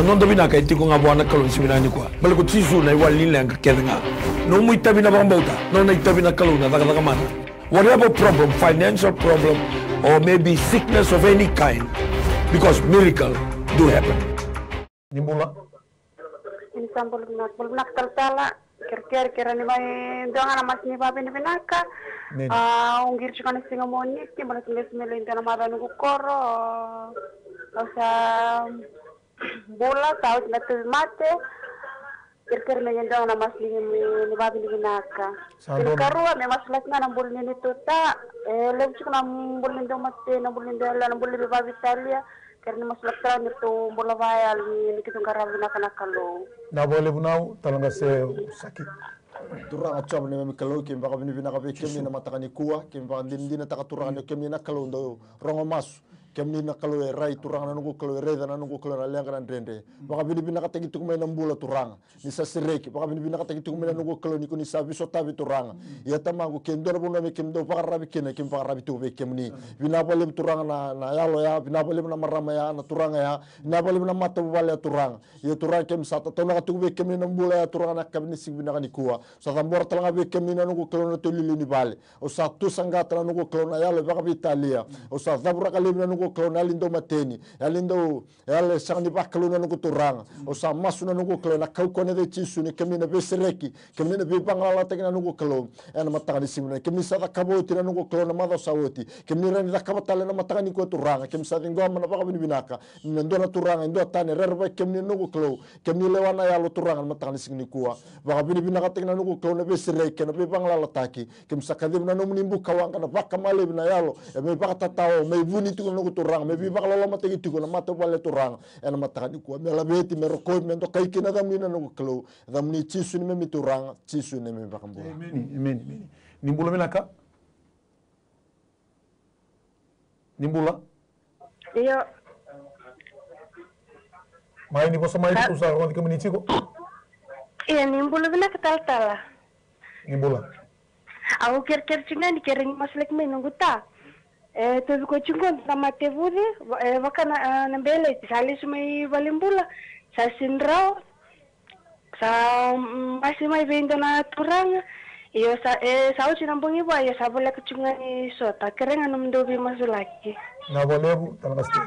non tabi na kay tiko nga buwan kalon si binani ko bal ko tisu na iwal ni lang kaya nga no mo itabi na bambauta no na itabi na kalon na daga man whatever problem, financial problem or maybe sickness of any kind, because miracle do happen. Nimbula Insan belum nak tertala kira ni mai doang anak masih babi ni benaka ungkir cuma nasi ngomongin ki malah tulis melin tanah mata nunggu koro kausa bola tahu tidak tuh mate kira ni doang anak masih ni babi ni benaka karua memang selasnya enam bulan ini tuh tak lebih cuma 6 bulan itu mate 6 bulan dah 6 bulan babi Italia karena masalah terakhir itu bola bayar ni kita nggak nak kalau. Na boleh bunau talanga se sakit. Turang acam ni mami kalau kim baka bini bina kabe kim ni na matakani kuah kim baka din na taka turang ni kim ni na kalau ndo rongo mas kim ni na kalau rai turang na nunggu kalau rai dan nunggu kalau na liang kan rende baka bini bina kata gitu kumai nambula turang ni sa sereki baka bini bina kata gitu kumai nunggu kalau ni kuni sabi sotabi turang ya tamagu kim do rabu nami kim do baka rabi kina kim baka rabi tu be kim ni bina boleh turang na yalo ya bina boleh na marama ya na turang ya bina boleh na mata bale turang ya turang kim sata tona katu be kim ni nambula ya turang na kabini sing bina kani kuah sa tambor talanga be kim ni na nunggu kalau na tulili ni bale o sa tu sanggata na nunggu kalau na yalo baka Italia o sa zabura kali na nunggu kalau na lindo mateni lindo yale sang di bakalo na nunggu turang o sa masu na nunggu kalau na kau kone de chisu ni kemi na besereki kemi na be bangala tek na nunggu kalau ena matanga di simuna kemi sa kaboti na nunggu kalau na mado sawoti kemi rani da kabatale na matanga ni ko turang kemi sa ngoma na baka bini binaka ndo na turang ndo tane rerba kemi nunggu kalau kemi lewana yalo turang na matanga di singni kuwa baka bini binaka tek na nunggu kalau na besereki na be bangala taki kemi sa kadim na nunggu nimbu kawang kana baka male bina yalo me baka tatao me buni tu nunggu turang me bi baka lolo mategi tu na mata wale turang ena matanga ni kuwa me labeti me rokoi me ndo kai kina da mina nunggu kalau da muni chisu ni me turang chisu ni me baka mbo Amen. Nimbula menaka Nimbula Iyo mai ni bosa mai tu sa ronti kemini chiko iya nimbula benaka tal-tala Nimbula aku kira cina di kering maslek me nunggu ta tuh ko cungkon sama tevuri wakana nambele sali sumai balimbula sa sindraw sa masih mai benda na turang iyo sa sa uci nampung ibu ayo sa boleh kecungan ni sota keren anum dobi masuk lagi na boleh bu talanga ste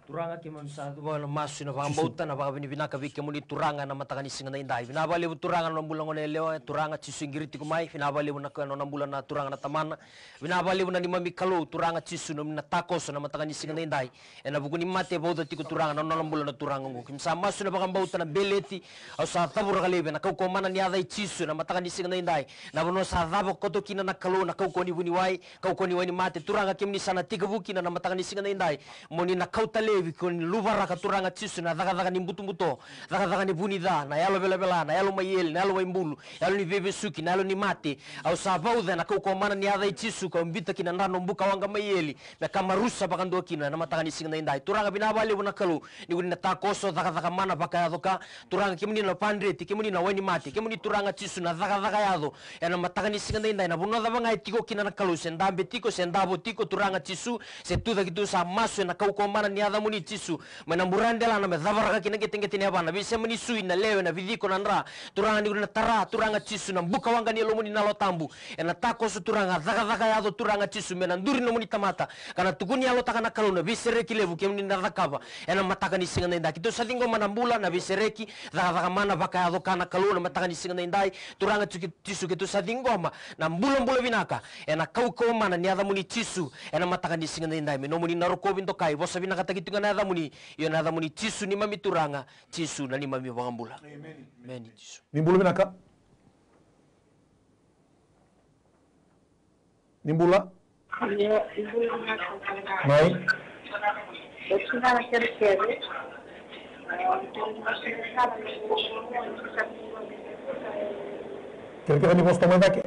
turanga ki mamsa wala masu na pangambauta na baka binibinaka biki muli turanga na matakani singa na inday binabali bu turanga na bulang ngone leo turanga chisu ingiriti kumai binabali bu na bulang na turanga na tamana binabali bu na ni mami kalau turanga chisu na takos na matakani singa na inday na buguni mate bauda tiku turanga na bulang na turanga ngo kimsa masu na pangambauta na beleti au sa tabura kalebe na kau mana ni adai chisu na matakani singa na inday na buno sa dabo koto kina na kalau na kau ni buni wai kau ni wai ni mate turanga kimni sana tiga bukina na matakani singa na inday moni na kau tale kon lubara ka turanga chisu na daga ni mbuto daga ni bunida na yalo bela na yalo mayel na yalo waimbulu yalo ni bebe suki na yalo ni mate au sabau na kau mana ni adai chisu ka mbita kina nano mbuka wanga mayeli na kamarusa bakando kina na matanga ni singa indai turanga binabali buna kalu ni guni na takoso daga mana baka yadoka turanga kimuni na pandreti kimuni na wani mate kimuni turanga chisu na daga yado ya na matanga ni singa indai na buna da banga tiko kina na kalu sendambe tiko sendabo tiko turanga chisu setuda gitu sa masu na kau mana ni ada muni chisu menamburandela na medavara kina getengeti ni abana bisa menisui na lewe na vidiko na nra turanga ni na tara turanga chisu na mbuka wanga ni lomuni na lotambu na tako su turanga daga yado turanga chisu menanduri no muni tamata kana tukuni alo takana kaluna bisereki levu kemni na rakaba na mataka ni singa ndai kitu sadingo manambula na bisereki daga mana baka yado kana kaluna mataka ni singa ndai turanga chisu kitu sadingo ma na mbula binaka na kau mana ni ada muni chisu na mataka ni singa ndai menomuni na rokobi ndokai bosa binaka takitunga na ada muni yo na ada muni chisu ni mami turanga chisu na ni mami wangambula amen chisu Nimbula menaka Nimbula iya nimbula mai cina na kere kira-kira ni bos tomai dake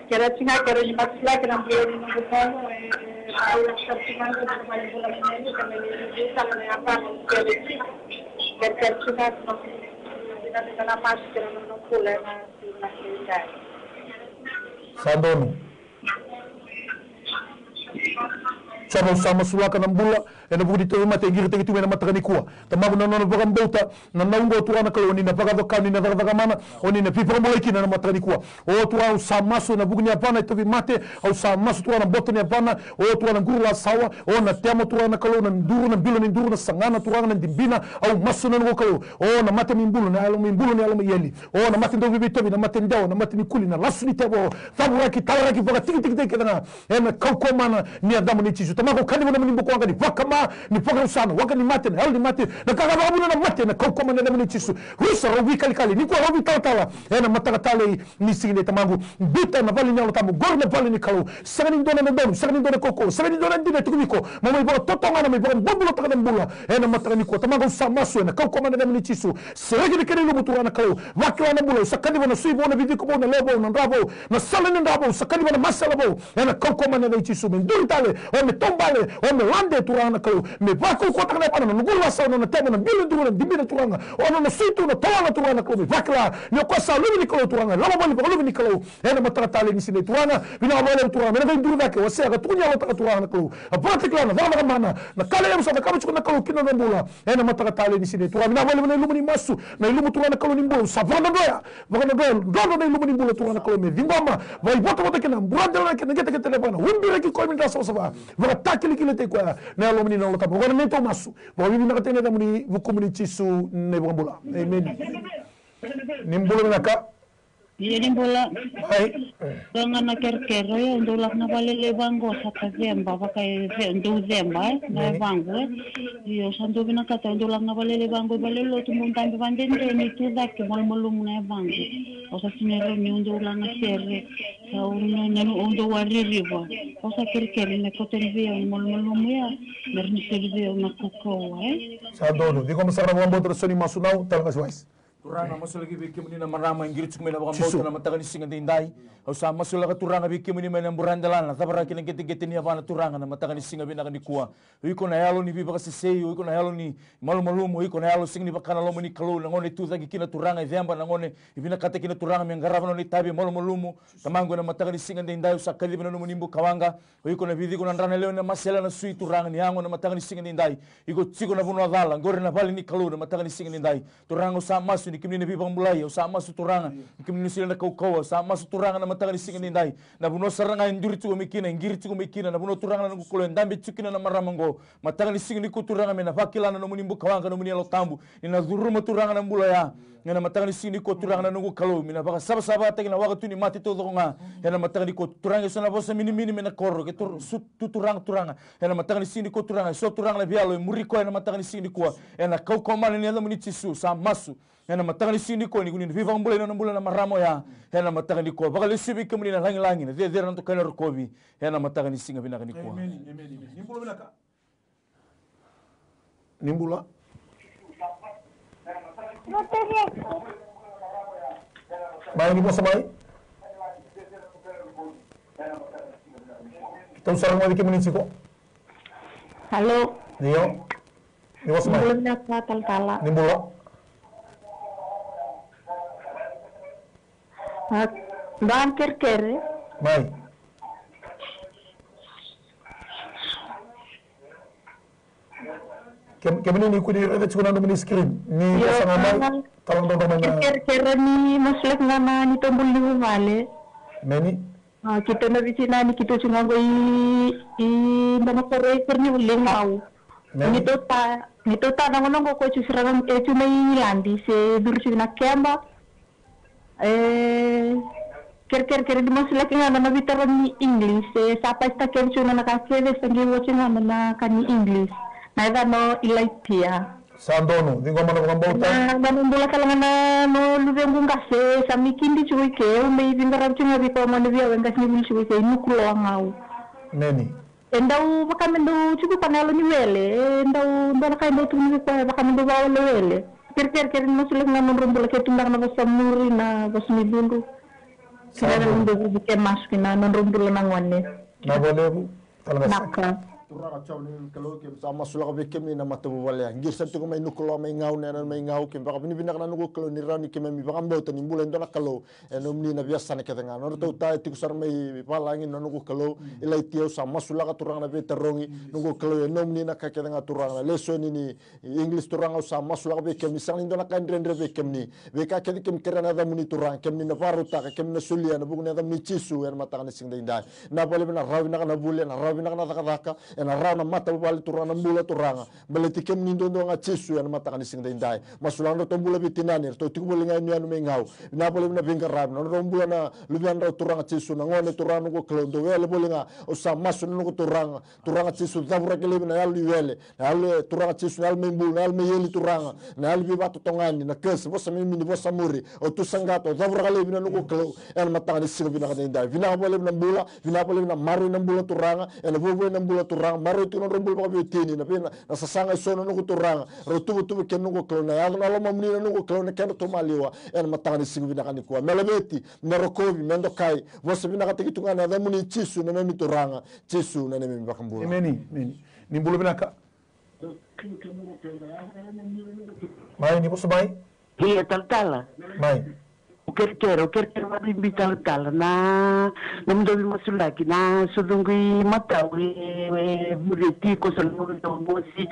kira cina kira ni masla kira boleh nunggu tahu ayah cina itu boleh bulan ini kami ni sama ni apa kira cina kita nak masuk kira nunggu lah masih dah Sandoni Chama sama sulaka na mbula ena budi to mate ngiri te tu mena matakani kuwa tamabu na no bagan bauta na naungo turana kalo ni na baga dokani na daga mana oni na pipa mbola kina na matakani kuwa o tuwa samaso na bugni apana to mate au samaso tuwa na botoni apana o tuwa na nguru la sawa o na temo turana kalo na nduru na bilo ni nduru na sangana turana na dimbina au maso na ngo kalo o na mate mimbulu na alo mimbulu ni alo yeli o na mate ndo bibito na mate ndao na mate mikuli na lasuni tebo tabura ki tawra ki baga tiki tiki na ena kauko mana ni adamu ni chizu tamako kani wana mlimbo kwanga ni wakama ni poka usano waka ni mate na hali mate na kagaba abuna na mate na kauko mana adamu ni chizu rusa robi kali ni kwa robi tala ena mataka tale ni sigine tamangu buta na vali nyalo tamu gor na vali ni kalu sagani ndona na donu sagani ndona koko sagani ndona ndine tukumiko mama ibo totonga na ibo bombulo taka mbula ena mataka ni kwa tamangu samaso na kauko mana adamu ni chizu seregi ni kene lumu turana kalu wakwa na mbula sakani wana suibo na bidiko bona lebo na ndabo na salani ndabo sakani wana masala bo ena kauko mana adamu ni chizu menduri tale o me tombale o me lande turana kalu me vako ko takana pana no ngula sa no na temo na bilu turana dibina turanga o no suitu no tola turana kalu me vakla no ko sa lumi ni kalu turanga lama bali ko lumi ni kalu ena mataka tale ni sine turanga bina wale turanga me nduru dake wase ga tunya lo taka turanga kalu apati klana vama mana na kale yam sa kama chukuna kalu kino na mbula ena mataka tale ni sine turanga bina wale lumi ni masu na lumu turana kalu ni mbula sa vana doya dono na lumu ni mbula turana kalu me vimbama vai bota bota kina mbula na kina gete gete lebana umbira ki ko mi ndasa sa va takili kile te kwa na lo mini na lo tapo ngona neto masu va bibi na katene da muni vukumuni chisu ne bambula amen nimbula na ka Nimbula dengan kerkero ya untuk nak balik lebango satu zemba pakai untuk zemba lebango yo santo bina kata untuk nak balik lebango balik lo tu muntan banden ni tu dak mal malum lebango osa sinero ni untuk lang serre kau nanu untuk wari riba osa kerkero ni koten via mal malum ya merni serve nak koko sadono di como sarra bombo trasoni masunau talgas wais Turanga masul lagi bikin meni nama ramai ingrit cuma nama bautan nama takan singa tindai. Hausa masul lagi turanga bikin meni mana burandalan. Tapi rakyat yang kita ni apa na turanga nama takan singa bina kan dikuah. Iko na yalo ni bipa kasih iko na yalo ni malu iko na yalo sing ni bakana lo meni kalau nangone tu lagi kina turanga izamba nangone ibina kata kina turanga menggaravan ni tabi malu tamango nama takan singa tindai usak kali bina nomu nimbu kawanga. Iko na bidi iko na rana leo na masela na sui turanga ni ango nama takan singa tindai. Iko ciko na bunuh agala gore na bali ni kalau nama takan singa tindai. Turanga usak masu ni kimni nabi pambulai sama suturanga kimni sila na kau sama suturanga na matanga ni singa nindai na buno saranga induri tu mikina ingiri tu mikina na buno turanga na kukulo ndambi tukina na maramango matanga ni singa ni kuturanga mena fakila na munimbu kawanga na munilo tambu ina zuruma turanga na mbulaya ngana matanga ni singa ni kuturanga na nungu kalau mina baka saba tagi na wakatu ni mati to donga yana matanga ni kuturanga sana bosa mini mena koro ke tu turanga yana matanga ni singa ni kuturanga so turanga na bialo muriko yana matanga ni singa ni kuwa yana kau komana ni ala munitisu sama masu yana matanga ni sini ko ni kunin viva mbula na mbula na maramo ya yana matanga ni ko bakal sibi kemuni na langi na de ranto kana rokobi yana matanga ni singa bina ni ko amen nimbula bina ka nimbula mai ni bosa mai tau sarang wali kemuni siko halo niyo ni bosa mai nimbula ka tal-tala nimbula Bang kerkere. Mai. Kemini ni kudi reda cuma nando meni screen ni pasang mai tolong namanya. Kerkere ni maslek ngana ni tombol ni vale. Meni. Kita na vicina ni kita cuma i mana korek perni uling au. Ni tota na ngono ko chusirang cuma ilandi se durchina kemba. Kira-kira di masuk lagi nggak nama bitaran ni English. Siapa istakan cuma nak kasih sebagai watching nggak kan English. Nah itu no ilaitia. Sandono, di mana orang bauta? Nah, mana bola kalangan no lebih mungkin kasih. Sami kini cuy ke, umai bingkaran cuma bipa mana biar orang kasih ni cuy ke, nukul ngau. Neni. Endau bahkan endau cukup panel ni wele. Endau bola kain bau tu ni bahkan endau bawa wele. Kira-kira masuk lagi nggak nomor bola ke tundang nama samuri na basmi dulu. Kira-kira untuk bikin masuk na nomor bola nangwane. Na boleh bu, kalau Naka. turanga chau ni kalau kem sama sulaka be kem ni na matabu wale ngir santu ko may nukulo may ngaw ne na may ngaw kem baka bini bina kana nuko kalau ni rani kem mi baka mbauta ni bulan dona kalau enom ni na biasa ne ketanga no tau tai tiku sar may palangi no nuko kalau ilai tiau sama sulaka turanga be terongi nuko kalau enom ni na ka ketanga turanga leso ni English turanga sama sulaka be kem ni sang dona kan rendre be kem ni be ka kem kerana da muni turanga kem ni na varuta kem na sulia na bugun da muni chisu en matanga ni sing dai na bole na rawi na kana bule na rawi na kana daka ena rana mata bali turana mbula turanga beleti kem nindo nga chisu en matanga ni sing dai masulando to mbula bitinani to tiku bole ngai anu mengau na bole na binga rab na mbula na lubian ra turanga chisu na ngone turana ko klondo wele bole nga o sa masu no ko turanga chisu dabura kele na yalu wele na yalu turanga chisu na yalu mbula na yalu yeli turanga na yalu bi batu tongani na kes bosa mini bosa muri o tu sangato dabura kele na ko klo en matanga ni sing bina dai vina bole na mbula vina bole na maru na mbula turanga en bobo na mbula turanga maru tu no mbula ba betini na pena na sasanga sono no turanga ro tu ken no klo na yalu na lo mamni no klo na ken to maliwa en matanga ni sing bina kan ko melebeti merokovi mendo kai bosa bina ka tikitunga na muni chisu na memi turanga chisu na memi bakambula meni ni mbulu bina ka mai ni bosa mai Iya tal-tala. mai Ukir-kir mabimbi tal-tala na namdami masulaki na sulungi matawi buriti ko sa lungin bosi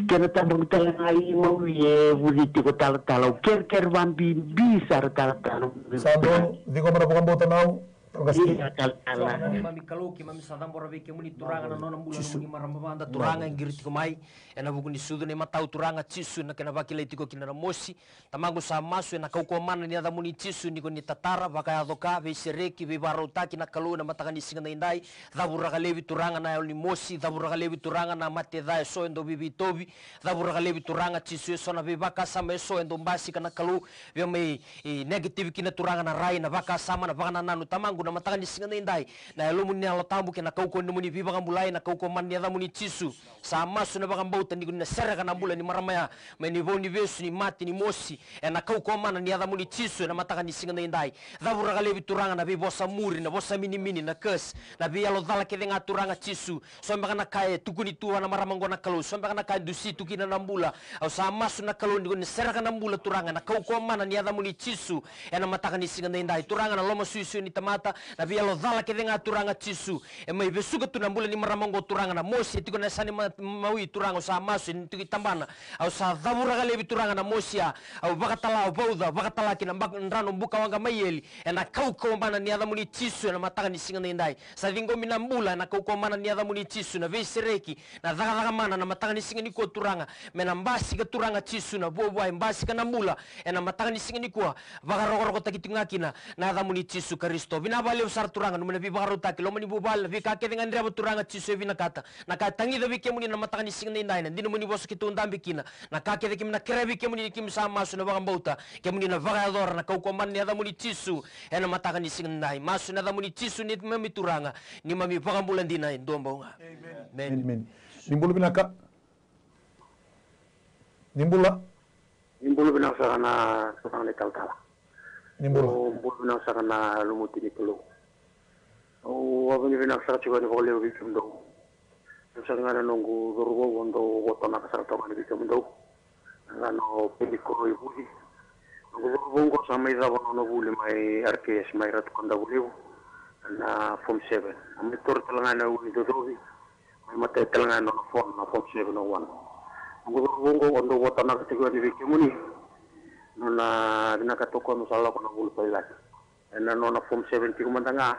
kena tabang talangai mawi buriti ko tal-tala ukir-kir mabimbi sar tal-tala sando di ko mana bukan bota nau iya tal-tala mami kalau mami sadam bora be kemuni turanga na nona mbula ngi maramba turanga ngirti ko mai ena buku ni sudu ne matau turanga chisu na kena bakile tiko kinara mosi tamangu sa masu na kauko mana ni ada muni chisu ni ko ni tatara baka adoka be sereki be barotaki na kalu na mataka ni singa indai dabura kalebi turanga na ni mosi dabura kalebi turanga na mate da so endo bibi tobi dabura kalebi turanga chisu so na be baka sama so endo mbasi kana kalu be mai negative kina turanga na rai na baka sama na baka na nanu tamangu na mataka ni singa indai na elo muni ala tambu kena kauko ni muni biba kambulai na kauko man ni ada muni chisu sa masu na baka tani kuna sera kana mbula ni maramaya meni voni vesu ni mati ni mosi na kauko mana ni ada muni chisu na mataka ni singa indai dabura kalebi turanga na be bosa muri na bosa mini na kes na be alo dala ke denga turanga chisu so mbaka na kae tukuni tuwa na maramango na kalu so mbaka na kae dusi tukina na mbula au sa masu na kalu ni kuna sera kana mbula turanga na kauko mana ni ada muni chisu na mataka ni singa indai turanga na loma suisu ni tamata na be alo dala ke denga turanga chisu mai besuga tu na mbula ni maramango turanga na mosi tikuna sani mawi turanga sa masu ni tambana au sa dabura kalebi turanga na mosia au bakatala au bauda bakatala kina ndrano buka wanga mayeli na kauko mana ni ada muni chisu na mataka ni singa indai sa dingo minambula na kauko mana ni ada muni chisu na vesereki na daga mana na mataka ni singa ni ko turanga mena mbasi ka turanga chisu na bobo ai mbasi kana mbula na mataka ni singa ni ko bagaroko takitungakina na ada muni chisu Kristo bina bale usar turanga no bi bagarota kilo mani bubal vi ka ke dengan ndreba turanga chisu vina kata na ka tangi da bike muni na mataka ni singa indai na dino muni boso kitu ndambi kina na ka ke kim na krebi ke muni kim sama su na bagambauta ke muni na vagador na kauko man ni ada muni chisu na mataka ni singa indai masu na ada muni chisu ni mami turanga ni mami bagambulan dina ndombo nga amen nimbulu bina ka nimbulu bina sarana sarana tal-tala nimbulu bina sarana lumuti ni pulu o abani bina sarana chigo ni vole vi ndo sangana nongu dorgo wondo wotona kasar to kan bi ndo ngano peliko ibudi bongo sama ida bono buli mai arkes mai rat konda buliu na form 7 ami tor telangana uli dodovi mai mate telangana no form 7 no one bongo ondo wotona katigo ni bikimuni nona dina katoko misala kono bulu pailat na nona form 7 tikumandanga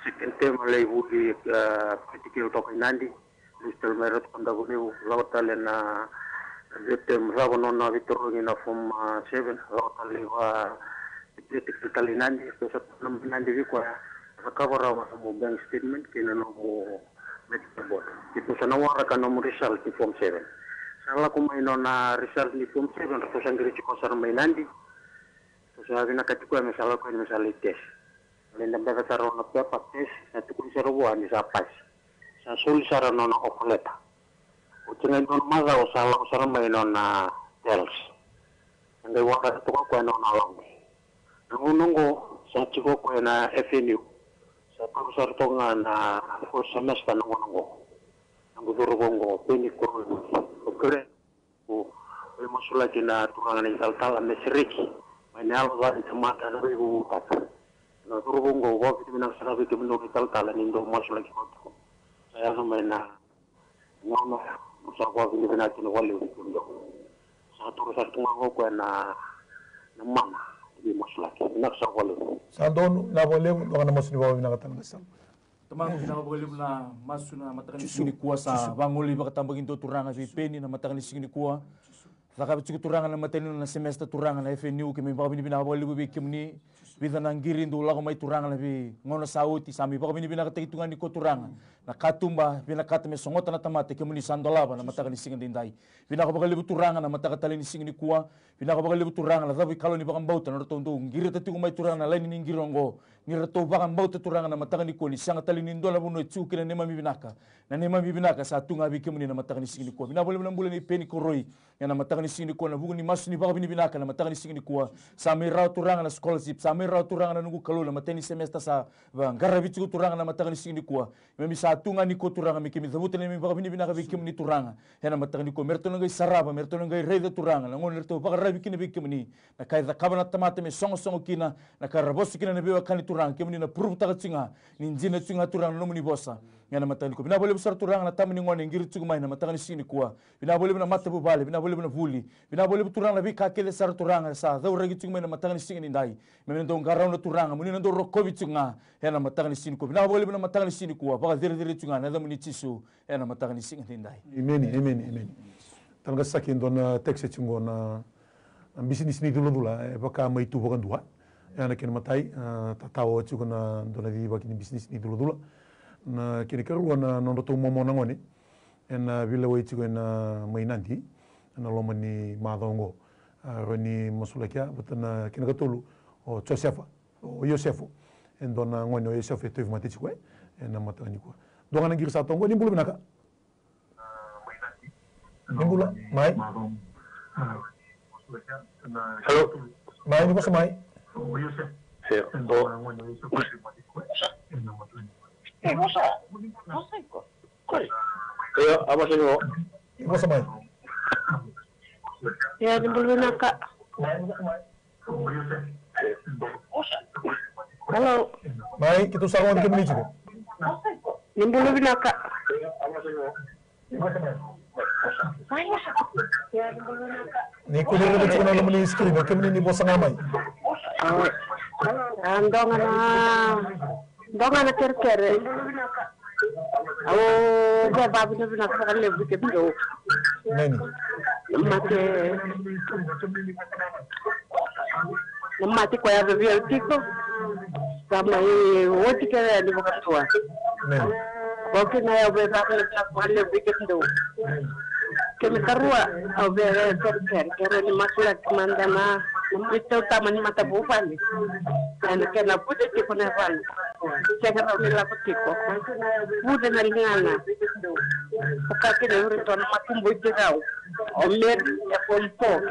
second term lay budi kritikil to kanandi listel merat konda buliu lawtale na Victim Ragono na Vittorio na from 7 Rotali wa critically nandi so nandi kwa recover wa mo bank statement kina no medical board itu sana wara kana mo result ni form 7 sala ko may no na result ni form 7 to sangri ko sar may nandi so sa na katiko may sala ko ni sala test lenda daga taro na pepa test na tukun sero wa ni sa pas sa sul sara no na okoleta Ucingen don maga usala usara may no na tells. Ang waka to ko no na lang. Nungo sa chiko ko na FNU. Sa pagsar to nga na first semester nungo. Nanggu Dorobongo, Penny Koro, Okere, Masula kina turangan yang tal-tal ame seriki. Mainnya alwa di semata na ribu kata. Na Dorobongo, waktu minang sarabi ke menurut tal-tal nindo masula kina. Saya sama na ngono sa ko ni bina kina wali kundo. Sa turu sa tunga ko na mama di masula kina sa wali. Sandon na boleh dengan nama sini bawa binakatan kesal. Tamang pinakabagalib na masu na matakan ni singini kuwa sa banguli baka tambagin to turangan sa ipeni na matakan ni singini kuwa. Sakabit siku turangan na matanin na semester turangan na FNU kami baka pinakabagalib bi kimni bida nang girin do la ko may turangan na bi ngono sauti sami baka pinakatungan ni ko turangan na katumba pinakatame songota na tamate kemuni sandolaba na matakan ni singini dindai. Pinakabagalib turangan na matakan ni singini kuwa. Pinakabagalib turangan na tapi kalau ni bakang bauta na rotondo ngira tatu ko may turangan na lain ni ngirongo ngira to bakang bauta turangan na matakan ni ko ni sanga talinin dola buno chuki na nema bibinaka na nema bibinaka sa tunga bi kemuni na matakan ni singini kuwa. Pinabole na bulan ni peni koroi ya na matakan ni singini kuwa na bugun ni masu ni baka binibinaka na matakan ni singini kuwa sa may raw turangan na scholarship sa may raw turangan na nungu kalu na mateni semester sa garabi chiku turangan na matakan ni singini kuwa memi sa tunga ni ko turangan mi kemi zabuta ni baka binibinaka bi kemuni turangan ya na matakan ni ko merto ngai saraba merto ngai reda turangan na ngon merto baka rabi kini bi kemuni na kai da kabana tamate me songo kina na karabosi kina na biwa kani turangan kemuni na puru taka tsinga ni njina tsinga turangan no muni bosa ya na matakan ni ko bina boleh besar turangan na tamani ngone ngiri chiku mai na matakan ni singini kuwa bina boleh na mata bubale bina boleh na vuli bina boleh turang lebih kakek sar turang sa da uragi chung mena matang ni singin indai mena dong garau na turang muni na do rokovi chunga ya na matang ni sin ko bina boleh na matang ni sin ko baka dire chunga na da muni chisu ya na matang ni singin indai amen tanga sakin don tekse chungo na bisnis ni dulu baka mai tu bokan dua ya na ken matai tatao chugo na dona di baki ni bisnis ni dulu na kini karu na non to momo na ngoni en bila wai chugo na mai nanti na loma ni madongo roni masulakia betana kina katulu o Josefa o Yosefu en dona ngoni o Yosefu tu mati chikwe en matani ko donga ngir sa tongo ni bulu binaka ni bulu mai Halo mai ni ko mai o Yosef apa sih lo ko mai Ya, di bulu binaka. Halo. Mai kita sarong ke mini juga. Di bulu binaka. Ya, di bulu binaka. Ni ko ni rebet ko na mini screen ke mini ni bosa ngamai. Donga na kerkere. Oh, dia babu ni binaka kan lebu ke bido. Nani. Mati kwa ya bebia utiko kama wote kaya ni wakatwa wote na ya beba kwa le weekend ndo kemi karua au bebe kero ni masula kimanda na mito tamani matabufani na kena bude tiko na vali kena ni la tiko bude na lingana wakati ni urito na matumbo ikao omer ya pompo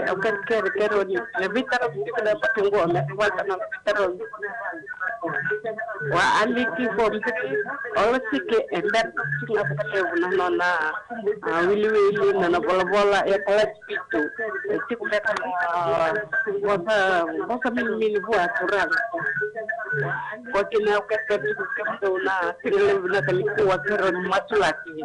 ke kero ni na vitara tiko na patungo na walta na vitara wa aliki pompi ola sike ember singa pakale na nona wili na bola ya kala pitu tiko meka bosa mili bua turan kwa kina ukatatu na tile na kalikuwa kero matulaki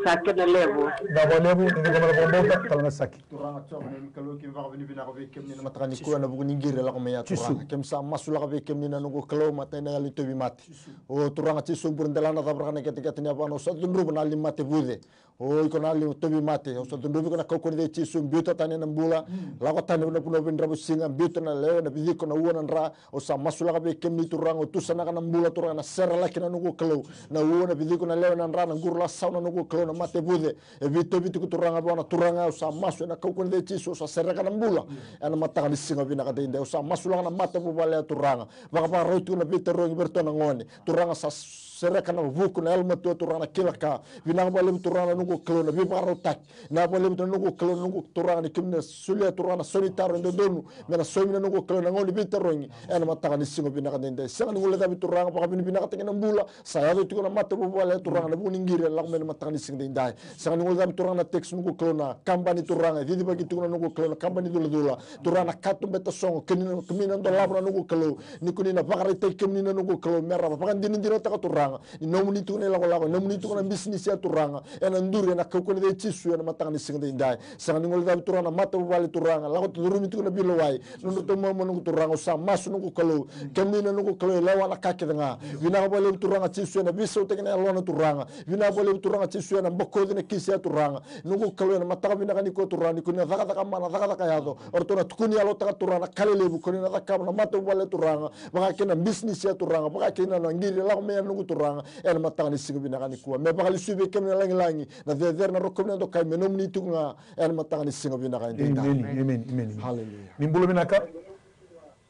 sakena levo da levo ni ngomara bomba talanga saki turanga choma ni kalau kim va vini bina be kem ni matakani kuwa na bugu ningire la kama ya turanga kem sa masula be kem ni na nugo kalau mata na ali tobi mati o turanga chisu burndela na tabra kana ketika tini apa no sadunru na ali mate bude o iko na ali tobi mate o sadunru kana ko de chisu biuta tani na mbula la ko tani na puno bin rabu singa biuta na leo na bidiko na uona ra o sa masula be kem ni turanga o tusana kana mbula turanga na serra la kina nugo kalau na uona bidiko na leo na ra na nguru la sauna nugo kalau na mate bude e bito bito turanga bona turanga sa masu na kau de chisu sa serra kana mbula ana mataka ni singa bina kada inde sa masu la na mate bubale turanga baka pa roitu na bito ro berto na ngone turanga sa serra kana vuku na elma tu turanga kilaka bina bale turanga nugo kalau na bipa rotak na bale nugo kalau nugo turanga ni kimna sulia turanga solitaro ndo donu mena somina nugo kalau na ngone bito rongi ana mataka ni singo binaka dende sanga ni wala tabi turanga pa kabini binaka tengena mbula saya to tiko na mata bo wala turanga na buni ngire la men matanga ni singo dende sanga ni wala tabi turanga na text nugo klona kambani turanga didi bagi tiko na nugo klona kambani dula turanga katum beta songo kemina ndo labra nugo klo ni kuni na pakare te kemina nugo klo merra pakan dinin dino taka turanga ni nomu ni tiko na lago nomu ni tiko na business ya turanga ena nduri na kokoni de chisu na matanga ni singo dende sanga ni wala tabi turanga mata bo wala turanga lago turumi tiko na bilowai nundu to mo nungu turanga sa masu nungu kalo kemina nungu kalo lawa na kake nga vina bole turanga chisu na biso tekena lona turanga vina bole turanga chisu na mboko de kisi ya turanga nungu kalo na mataka vina kani ko turanga kuni zaka mana zaka yado ortona tukuni alo taka turanga kalele bu kuni na zaka na mata bole turanga baka kena business ya turanga baka kena na ngiri la me nungu turanga ena mataka ni sigo vina kani kuwa me baka li sube kemina langi na de na rokomna do kai menomni tunga ena mataka ni sigo vina kani amen hallelujah nimbulo binaka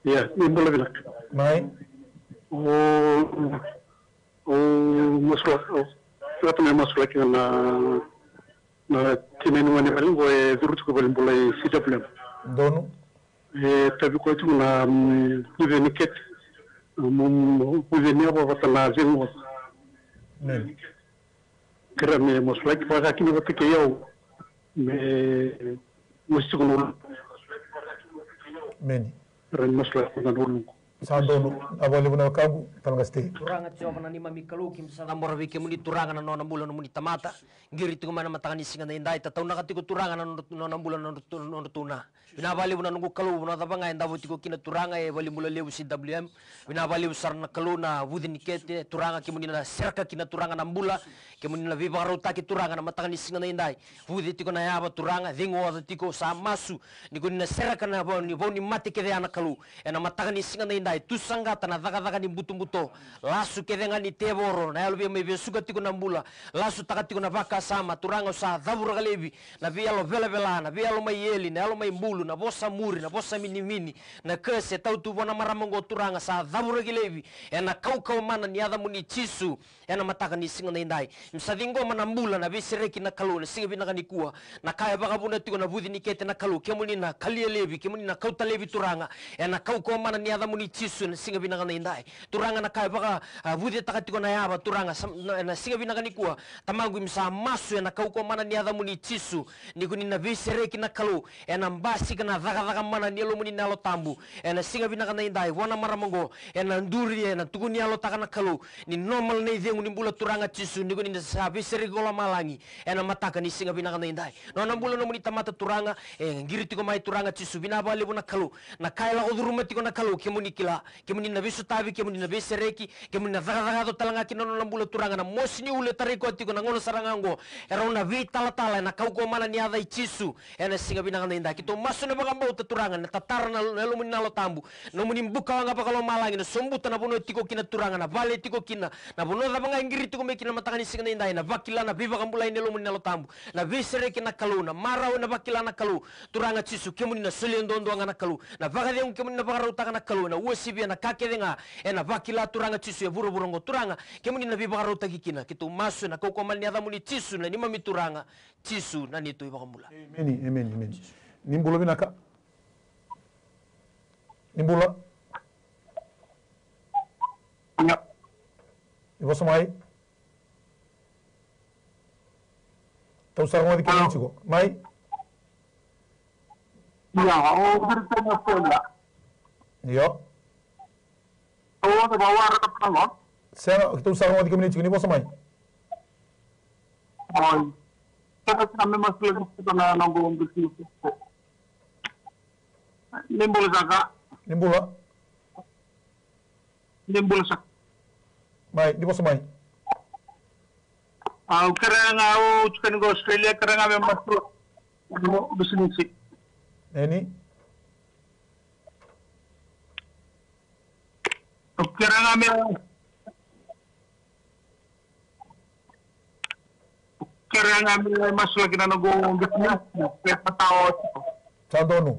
ya nimbulo binaka mai musla masuk lagi na timenu wani bali wo zurutu ko bali mbulay CWM donu tabi ko tu na ni ket mum ni abo batala zengo men kerame musla ki fa kini wote ke yow me mustu ko non men ren musla ko non Sandonu abole buna kagu palgaste turanga tsoba na nima mikalu kim sa namora vike muni turanga na nona mbula no muni tamata ngiri tu mana matangani singa na indai tatau na katiko turanga na nona mbula no tuna binabali buna nungu kalu buna tabanga enda vutiko kina turanga e bali mbula lewu CWM binabali usar na kalu na wudini kete turanga kimuni na serka kina turanga na mbula kimuni na viva rota ki turanga na matangani singa na indai wudi tiko na yaba turanga dingo wa tiko sa masu nikuni na serka na boni mati kede ana kalu ena matangani singa na indai tusanga tana daga ni buto lasu kedenga ni teboro na yalu me besuga tiko na mbula lasu takatiko na vaka sama turanga sa dhabura galebi na vialo vela na vialo mai yeli na yalo mai mbulu na bosa muri na bosa mini na kese tau tu bona maramongo turanga sa dhabura galebi ena kau mana ni ada muni chisu ena mataka ni singa na indai msadingo mana mbula na bisireki na kalu na singa binaka ni kuwa na kaya baka buna tiko na budhi ni kete na kalu kemuni na kalia lebi kemuni na kauta lebi turanga ena kau mana ni ada muni chisu na singa binaka na indai turanga na kaya baka budhi takatiko na yaba turanga na singa binaka ni kuwa tamangu imsa masu ena kau mana ni ada muni chisu ni kuni na bisireki na kalu ena mbasi kana daga mana ni alo muni na alo tambu ena singa binaka na indai wana maramongo ena nduri ena tukuni alo takana kalu ni normal na idhengu ni mbula turanga chisu ni kuni na sabi serikola malangi ena mataka ni singa binaka na indai nona mbula no muni tamata turanga ngiri tiko mai turanga chisu binabali buna kalu na kaila uduruma tiko na kalu kemuni kila kemuni na bisu tabi kemuni na bisereki kemuni na daga talanga kino nona mbula turanga na mosni ule tariko tiko na ngono sarangango era una vitala tala na kauko mana ni ada chisu ena singa binaka na indai kito masu na bagamba turanga na tatara na lo muni na lo tambu no muni mbuka wanga pakalo malangi na sombuta na bono tiko kina turanga na vale tiko kina na bono da banga ngiri tiko mekina matangani singa na indai na vakila na biva kambula ine lo muni na lo tambu na bisereki na kalu na marau na vakila na kalu turanga chisu kemuni na selendo ndo na kalu na vakade kemuni na vakarauta na kalu na usibi na kakedenga ena vakila turanga chisu ya burongo turanga kemuni na biva karauta kikina kitu masu na kauko mani ada muni chisu na nima mituranga chisu na nitu iba kambula amen nimbulo binaka nimbulo ya ibo samai tau sarang di kini chiko mai ya bertanya pula yo da bawa apa saya tau sarang di kini chiko ibo samai kita kami masih lagi kita nanggung bisnis nimbul saka nimbul sak mai di bos mai kerana au chicken go Australia kerana kami masuk bisnis ini kerana kami masuk lagi nanggung bisnis kita tahu Sandonu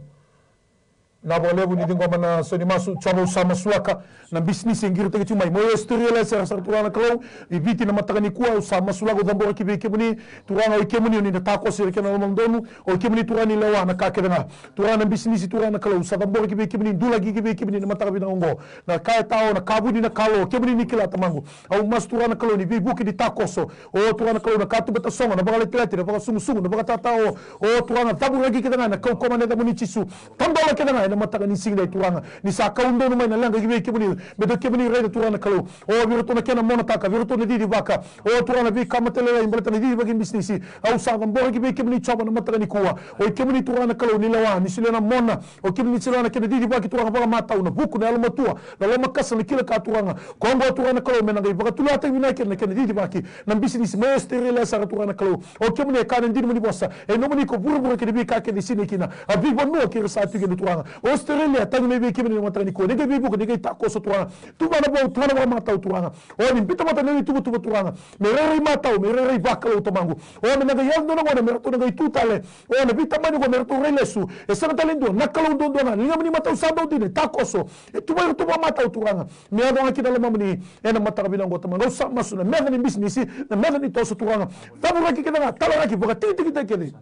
na boleh bunyi tinggal mana soni masuk coba sama suaka na bisnis yang kira tegi cuma mau esteril saya rasa turana kalau ibiti na matagani kuah sama sulago dambo kibe kemuni turana kemuni ni na tako sir kena ngomong donu o kemuni turani lewa na kake danga turana bisnis turana kalau sa dambo kibe kemuni dula kibe kemuni na matagabi na ongo na kaya tao na kabudi na kalo kemuni ni kila tamangu au mas turana kalau ni bibuki di takoso o turana kalau na katu beta songa na bagale tlati na baga sungu na baga tatao o turana tabu lagi kita na kau komane da munichisu tambola kita na mataka ni singa turanga ni sa kaundo no mai na langa gibe kebuni bedo kebuni rede turana kalau o viruto na kena mona taka viruto na didi baka o turana bi kamatele in balata ni didi bagi bisnisi au sa gambora gibe kebuni choba na mataka ni kuwa o kebuni turana kalau ni lawa ni silena mona o kebuni silena kena didi baki turanga baka mata una buku na alma tua na lama kasa ni kila ka turanga kongo turana kalau mena ngai baka tulata ni kena kena didi baki na bisnisi mesterele sa turana kalau o kebuni kanen didi muni bossa e no muni ko buru kena bi ka ke di sini kina abi bonno ke sa tu ni turanga Australia tangi mebe kibini matani ko nege bibu ko nege tako so turanga tu bana bo twana ba mata turanga o ni pita mata nege tu turanga merere mata o merere bakalo tomangu o me nege yando no ngona merto nege tutale o ne pita mani ko merto relesu e sana talendo nakalo dondo na linga mani mata usaba udine tako so e tu ba tu ba mata turanga me ado ngaki dala mamni ena mata kabina ngota mango sa masuna me ni business na me ni to so turanga tabu raki kedanga tala raki boka titi kede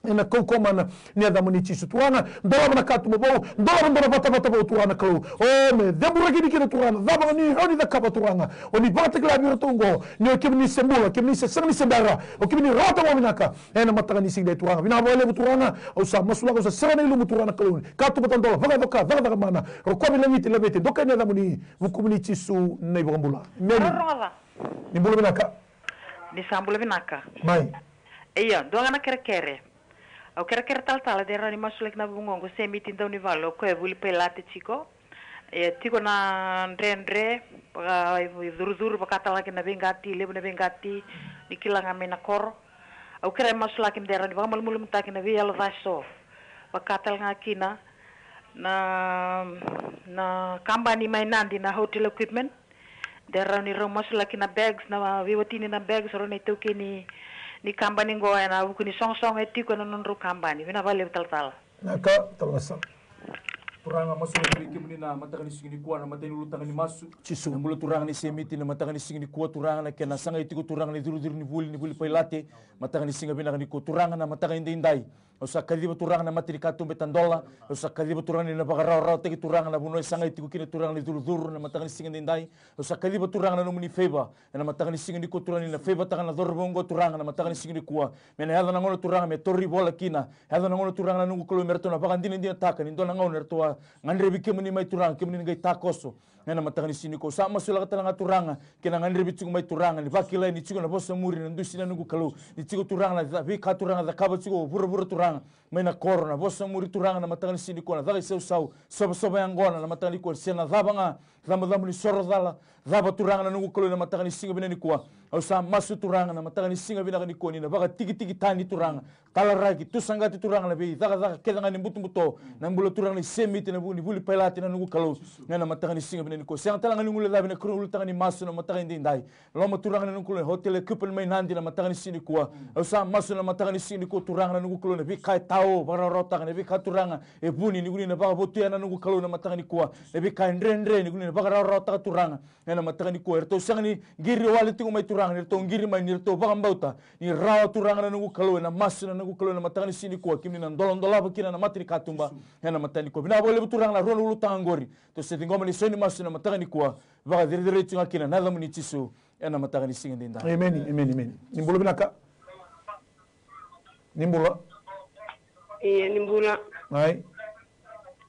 ena kokomana ni ada munichi sutuana ndola na katu mabo ndola bata tuana kalo o me debura gidi kina tuana daba ni honi da kaba tuana oni bata klabi rotongo ni o kibni sembula kibni sesani sembara o kibni rota mo minaka ena mataka ni sing de tuana bina bole tuana o sa masula ko sa serana ilu tuana kalo katu bata ndola vaga mana ro ko bila miti lebete doka ni ada muni vukumni chisu nei bambula meni ni bulu minaka ni sambula minaka mai iya doanga na kere au kera tal de rani masulek na bungongo semiti ndau ni valo ko e vuli pelate chico e tiko na ndrendre pa zuru pakata na bengati lebu na bengati nikilanga mena kor au kera masulak de rani va malmulum tak na vi al vaso pakata nga kina na company mai nandi na hotel equipment de rani ro masulak na bags na viwatini na bags ro na tukini ni kambani ngo na buku ni song etiko na nonro kambani vina vale tal naka talasa turanga masu ni kimni na mataka ni singini kuwa na matani ulutanga ni masu chisu na mulu turanga ni semiti na mataka ni singini kuwa turanga na kena sanga etiko turanga ni duru ni vuli pailate mataka ni singa bina ni ko turanga na mataka indai usa kadiba turanga na matiri katu betandola usa kadiba turanga ni na bagarao tegi turanga na buno sanga etiko kini turanga ni duru na mataka ni singa indai usa kadiba turanga na numuni feva na mataka ni singa ni ko turanga ni na feva taka na dorbongo turanga na mataka ni singa ni kuwa mena hada na ngono turanga me torri bola kina hada na ngono turanga na nungu kolo merto na bagandini ndina taka ni ndona ngono nertoa ngandre bikemuni mai turanga kemuni ngai takoso na mataka ni sini ko sama sula katanga turanga kena ngandre bitu mai turanga ni bakila ni chigo na bosa muri na ndusi na nungu kalo ni chigo turanga na vi ka turanga da kaba chigo buru turanga mai na korona bosa muri turanga na mataka ni sini ko na dai sau soba yangona na mataka ni ko sena dabanga damu ni soro daba turanga na nungu kalo na mataka ni singa bina ni kuwa au sa masu turanga na mataka ni singa bina ni ko ni na baga tigi tani turanga kala ragi tu sangati turanga na be daga kedanga ni buto na mbulo turanga ni semiti na buni vuli pelati na nungu kalo na mataka ni singa bina ni ko siang talanga nungu la bina kru tanga ni masu na mataka ni ndai loma turanga na nungu hotel couple mai nandi na mataka ni sini kuwa au sa masu na mataka ni sini ko turanga na nungu kalo na bi kai tao bara rota na bi ka turanga e buni ni guni na baga botu na nungu kalo na mataka ni kuwa na bi kai ndre ni guni na baga rota turanga na mataka ni ko erto sanga ni giri wali tingu mai turanga ni to ngiri mai ni to baga mbauta ni rawa turanga na nungu kalo na masu na nungu kalo na mataka ni sini kuwa kimni na ndolondola bakina na matri katumba na mataka ni ko bina bole turanga na rolo tanga ngori to se ngoma ni soni masu na mataka ni kuwa baga dire tinga kina na lamu ni chisu na mataka ni singa ndinda amen nimbulo binaka nimbula nimbula ai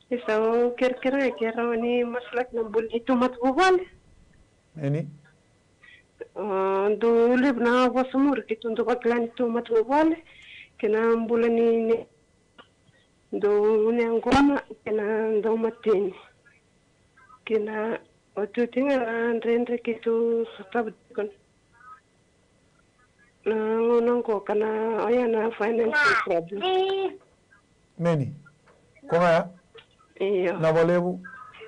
isa kera ni maslak nambul itu mat bubal ini do libna wasumur kitu ndo baklan itu mat bubal kena mbulani do ne ngoma kena ndo matin kena otu tinga rendre kitu satabkan ngonongko kana ayana financial problem meni konga ya iya na bolebu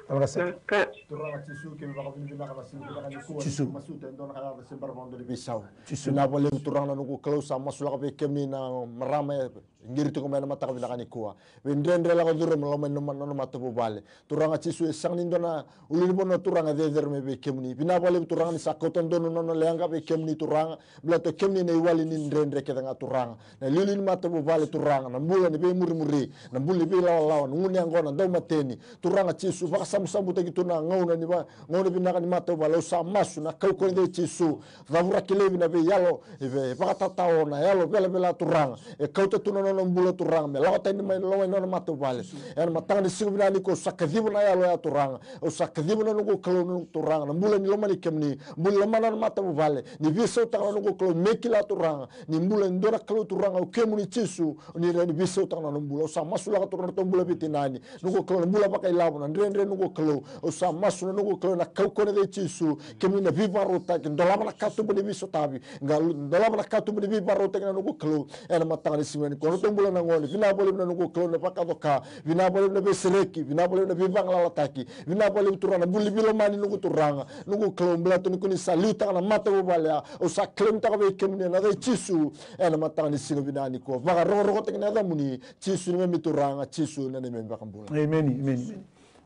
abrasa ka turanga chisu ke baka bini bina kasi bina ni ko Chisu. masuta ndona kaya sembar mondo di bisau chisu na bolebu turanga nuku close sama sulaka be kemi na marama ngiri tu kumena mata kabina kani kuwa vendrendre la kodure meloma no mata bubale turanga cisu sang nindona ulini bono turanga de me be kemni bina bale turanga ni sakoton dono no leanga be kemni turanga blato kemni ne wali ni ndrendre ke nga turanga na lili mata bubale turanga na mbula ni be muri na mbuli be lawa nguni angona do mateni turanga cisu baka samu tagi tuna ngauna ni ba ngauna bina kani mata bubale sa masu na kau ko de cisu vavura kilevi na be yalo e baka tatao na yalo bela turanga e kau tuna no mbula turanga me lawa tani mai lawa no mata bubale en matanga ni sibina ni ko sakadibu na yalo ya turanga o sakadibu na nugo kalo turanga na mbula ni loma ni kemni mbula mana na mata bubale ni visa utanga nugo kalo mekila turanga ni mbula ndora kalo turanga o kemu ni cisu ni visa utanga na mbula o sa masula ka turanga to mbula bitinani nugo kalo mbula baka ilabu na ndre nugo kalo o sa masu na nugo kalo na kau kone de cisu kemni na viva rota ki ndolama na katu bani viso tabi ngalu ndolama na katu bani viva rota ki na nugo kalo en matanga ni simeni kono to mbula na ngoni vina bole na nugo kalo na baka doka vina bole na besereki vina bole na viva nglalataki vina bole turanga mbuli bilo mani nugo turanga nugo kalo mbula to ni kuni saluta na mata bubale o sa klem ta be kemni na de cisu en matanga ni singo binani ko vaga rogo te na damuni cisu ni me turanga cisu na ne me baka mbula amen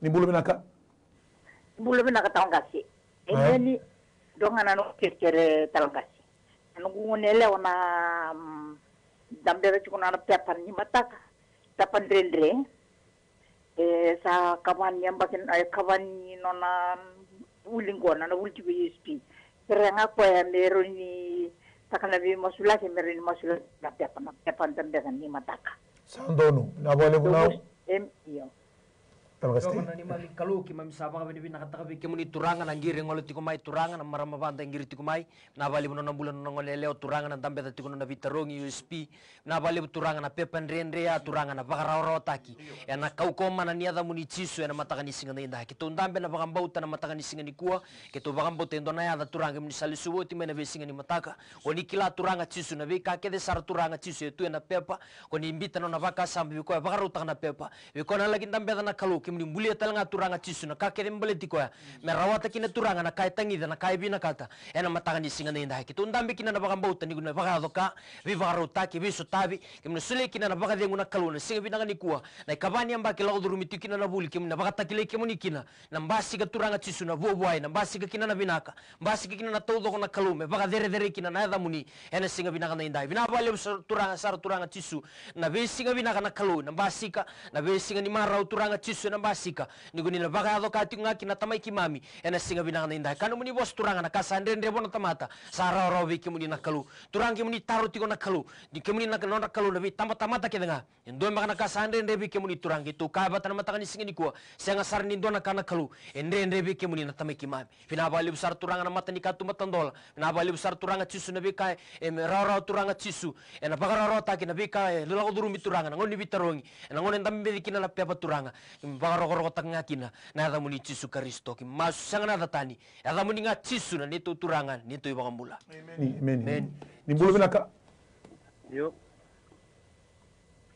ni mbulu binaka talangasi ini dongana no kere talangasi nungu nele ona dambe ci kuna na pepan ni mataka tapan rendre sa kawan yang bakin ay kawan ni nona ulingona na ulti BSP renga ko ya mero ni takana bi masula ke mero ni masula na pepan dambe ni mataka sandono na bole bunau iyo Gawang ni mali kalau ki mami sabang bini bina kata kabi kemuni turangan anggiri ngolo tiku mai turangan marama banta anggiri tiku mai na bali buno bulan ngole leo turangan na tambe tiku na bitarongi USP na bali turangan na pepan renrea turangan na bakararo taki ya na kau koma na niada muni cisu ya na matakan isinga na indah kitu ndambe na bakambauta na matakan isinga ni kuwa kitu bakambauta endo na ya turanga muni salisubo ti mena besinga ni mataka oni kila turanga cisu na be kake de sar turanga cisu itu na pepa oni imbita na baka sambi ko bakaruta na pepa ko na lagi tambe na kalau kimni mulia talanga turanga cisu na kakere mbeleti ko ya merawata kina turanga na kai tangi na kai bina kata ena matanga ni singa nda kitu ndambe kina na bakambauta ni guna bakadoka vivaruta ki bisu tabi kimni sule kina na bakadengu na kaluna singa bina ni kuwa na kabani amba kila udurumi tikina na buli kimni na bakatakile kimni kina na mbasi ka turanga cisu na boboai na mbasi ka kina na binaka mbasi ka kina na todo na kalume bakadere kina na damuni ena singa bina nda bina bale turanga sar turanga cisu na be singa bina na kalu na mbasi ka na be singa ni marau turanga cisu na basika ni guni na baka ado kati nga kina tamai kimami ena singa binang na inday kanu muni bos turanga na kasandre ndrebo na tamata sara robi kimuni na kalu turang kimuni taru tiko na kalu di kimuni na kanona kalu na bi tamata ke nga endo maka na kasandre ndrebi kimuni turang gitu kabata na mata kani singa ni kuwa senga sar ni ndona kana kalu ndrebi kimuni na tamai kimami pinabali besar turanga na mata ni katu matandola pinabali besar turanga cisu na bi kai rara turanga cisu ena baka rara taki na bi kai lulago durumi turanga ngoni bitarongi ena ngoni ndambe kina na pepa turanga bagaro tanga kina na ada muni cisu karisto ki mas sanga na tani ada muni nga cisu na nito turangan nito ibang mula amen nimbulu binaka yo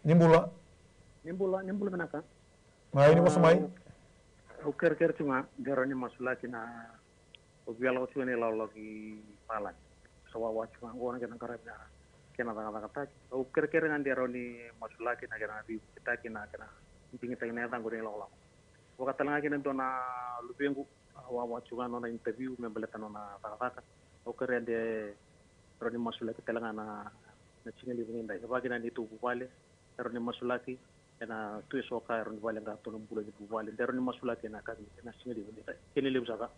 nimbula binaka mai ni masamai uker cuma darani masula kina obiala ko tuene law ki palan sawawa cuma ngona kena karabna kena tanga kata uker ngan darani masula kina kena bi kita kina tinggi na tango ni law wakata nga kina dona lubengu wawa cuma nona interview membeleta nona takaka uker ande roni masula kita na chingali bunginda bagina ni tu bubale roni masulaki ena tu soka roni bale nga tono bula ni bubale roni masulaki na kagi na chingali bunginda kini lebsaka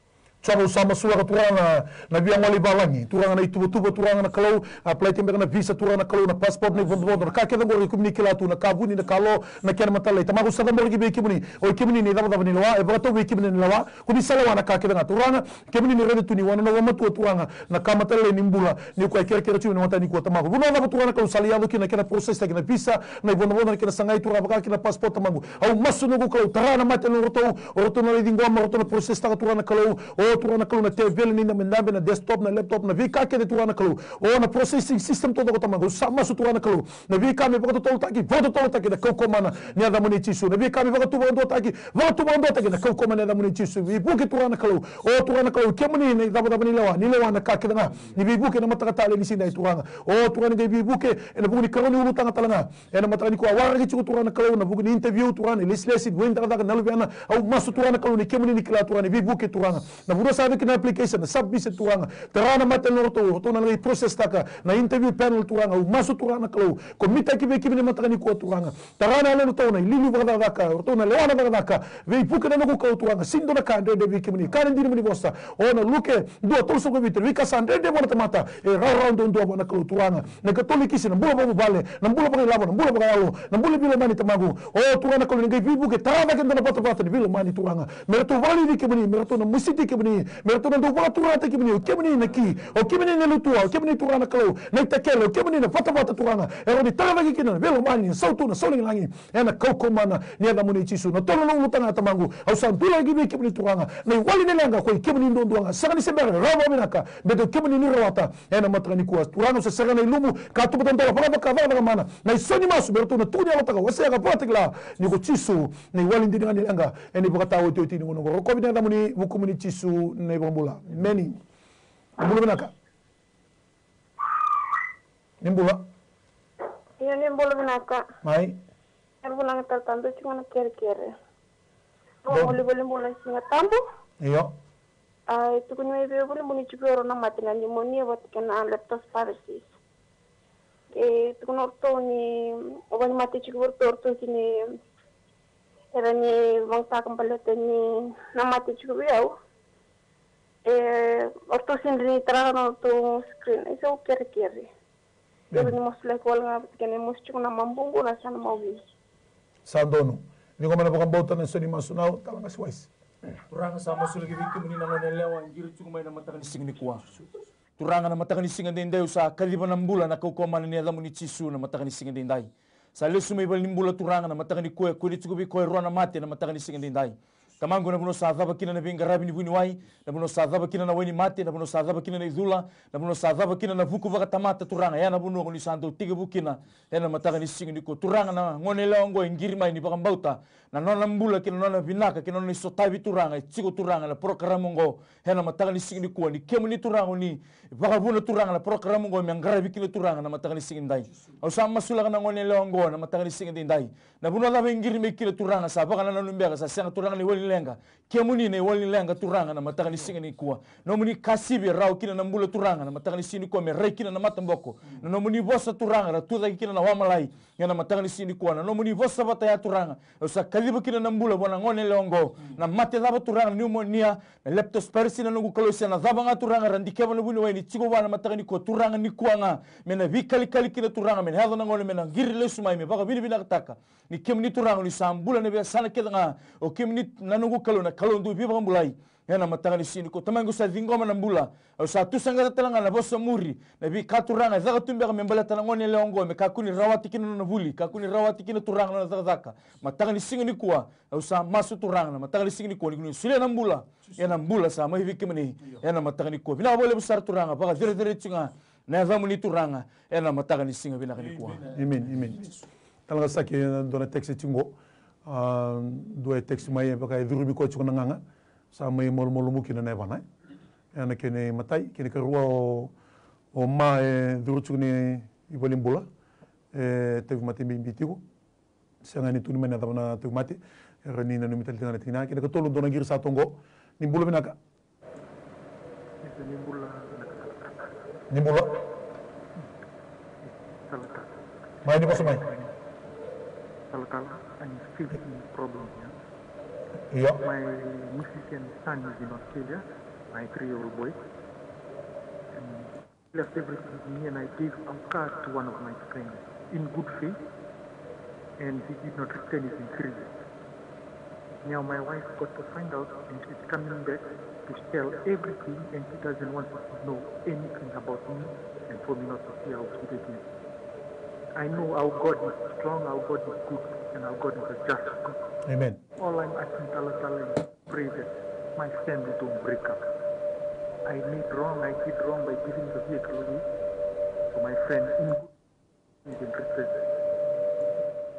Tsaro sama suara turanga na biang wali balangi turanga na ituba turanga na kalau apply tembe na visa turanga na kalau na passport ni vondo na ka keda ngori kumni kilatu na kabuni na kalo na kena matala tamago sa ngori gibe kimuni o kimuni ni dava ni lawa e bato we kimuni ni lawa kuni salawa na ka keda na turanga kimuni ni rede tuni wana na wama tu turanga na kamatala ni mbula ni ko kera tu ni wata ni ko tamago buno na turanga kalau saliado kina kena process na visa na vondo na kena sangai turanga ka kena passport tamago au masu no ko tarana mate no roto na dingo ma roto na process ta turanga kalau o turana kalau na TV ni na mendabe na desktop na laptop na vika ke de turana kalau na processing system todo ko tamango sama su turana kalau na vika me baka to taki voto to taki na koko mana ni ada muni chisu na vika me baka to bondo taki voto bondo taki na koko mana da muni chisu vi buke turana kalau turana kalau ke muni ni da ni lewa na ka ke na ni vi buke na mataka tale ni sinda turana turana ge vi buke na buku ni kalau ni ulutanga talanga na mataka ni ko awara ki turana kalau na buku ni interview turana leslesi wenda da na lubana au masu turana kalau ni ke muni ni kila turana vi buke turana na buku sabe que na application na submit turanga terana mata norto to na process taka na interview panel turanga au masu turana kalau komita ki be ki ni mataka ni ko turanga terana na to na lili bada daka to na lewana bada daka ve buke na ko turanga sindo na ka de vi ki ni kan diri ni bosta na luke do to so ko bitter vi ka san de bona mata round ndo bona kalau turanga na katoliki sina mbula bo vale na mbula bo labo na mbula bo yalo na mbula bilo mani tamagu turanga kalau ngai vi buke terana ke na pata ni bilo mani turanga merto vali di ki ni merto na musiti ki ni merto na do bona turata ki ni ke ni na ki ke ni na lutua ke ni turanga kalau na takelo ke ni na pata turanga ni terana ki na bilo mani sautu na soling langi na koko mana ni ada muni chisu na tolo no lutanga tamangu au santula gi be ke ni turanga na wali ne langa ko ke ni ndo ndwanga sanga ni sebere rabo minaka bedo ke ni rawata na matani kuwa turanga se sanga na lumu ka tu botan para ka va mana na soni masu berto na tunya lotaka wase ka patikla ni ko chisu ni wali ndi ngani langa ni bokata wo toti ni ngono ko bi na muni buku muni chisu na bombula meni mbulu minaka nimbula iya nimbulu minaka mai erbulang tertantu cuma kere-kere boleh mulai singa tambu iyo itu kunywa ibe boleh muni chipero na matina pneumonia buat kena leptospirosis itu kuno orto ni obani mati chikur orto kini era ni bangsa kembali ni na mati chikur yau orto sindri terang orto screen itu kere-kere Pero ni mosle ko nga kene moschu na mambungu na sana mawi. Sandono. Ni ko man bakang bautan na soni masunaw talanga siwais. Turanga sama sulagi biki muni na nelewa ngiri chukuma na matakan sing ni kuwa. Turanga na matakan sing ndendai sa kaliban ng bulan na kokoma ni alam ni chisu na matakan sing ndendai. Sa lesu may bal nimbula turanga na matakan ni kuya kuri chukubi koy rona mate na matakan sing ndendai. Kamango na buno sadhaba kina na binga rabi ni buniwai, na buno sadhaba kina na weni mate, na buno sadhaba kina na idula, na buno sadhaba kina na vuku vaka tamata turanga, ya na buno ni santo tiga bukina, ya na mataga ni singi niko turanga na ngone leo ngo ingiri mai ni bakambauta, na nona mbula kina nona vinaka kina nona isotabi turanga, chigo turanga na programa ngo, ya na mataga ni singi niko ni kemu ni turanga ni bakabuna turanga na programa ngo miangarabi kina turanga na mataga ni singi ndai. Au sama sulaga na ngone leo ngo na mataga ni singi ndai. Na buno la ingiri mai kina turanga sa baka na numbega sa senga turanga ni wali lenga kemuni ne wali lenga turanga na mataka ni singa ni kuwa no muni kasibi rau kina na mbula turanga na mataka ni sini kuwa me rei kina na matamboko na no muni vosa turanga na tuda kina na wamalai ya na mataka ni sini kuwa na no muni vosa bata ya turanga usa kaliba kina na mbula bona ngone leongo na mate daba turanga pneumonia na leptospirosis na nungu kalosia na daba nga turanga randikeba na buni weni chigo wana mataka ni kuwa turanga ni kuwa nga mena vikali kali kina turanga mena hadha na ngone mena ngiri lesu mai me baka bini bina kataka ni kemuni turanga ni sambula ne bia sana keda nga o kemuni na nungu na kalau ndu biba mulai ya na matanga ni sini ko tamangu sa dingoma na mbula au sa tu sanga talanga na bosa muri na bi katuranga zaga tumbe ka membala talangone leongo me kakuni rawati kina na vuli kakuni rawati kina turanga na zaka matanga ni singi ni kuwa au sa masu turanga na matanga ni singi ni ko ni sile na mbula ya na mbula sa mai viki mani ya na matanga ni ko bina bole besar turanga baka dire dire chinga na zamu ni turanga ya na matanga ni singi bina ni kuwa amen talanga saki dona texte chingo dua teks mai pakai duru biko chukuna nganga sa mai mol mol mukina na bana ana kene matai kene kerua o ma duru chukuni ibolim bola te mati bimbitigo sanga ni tuni mena tabana te mati rani na numital tina tina kene ko tolo dona gir sa tongo ni bolo binaka ni bolo mai ni pasumai Kalau I'm facing problem here. Yeah. My musician son is in Australia, my 3-year-old boy. And he left everything with me and I gave a car to one of my friends in good faith and he did not return it in 3 years. Now my wife got to find out and she's coming back to sell everything and she doesn't want to know anything about me and for me not to see our kid again. I know our God is strong, our God is good, and our God is a just God. Amen. All I'm asking Allah is pray that my family don't break up. I did wrong by giving the vehicle away to my friend in good interest.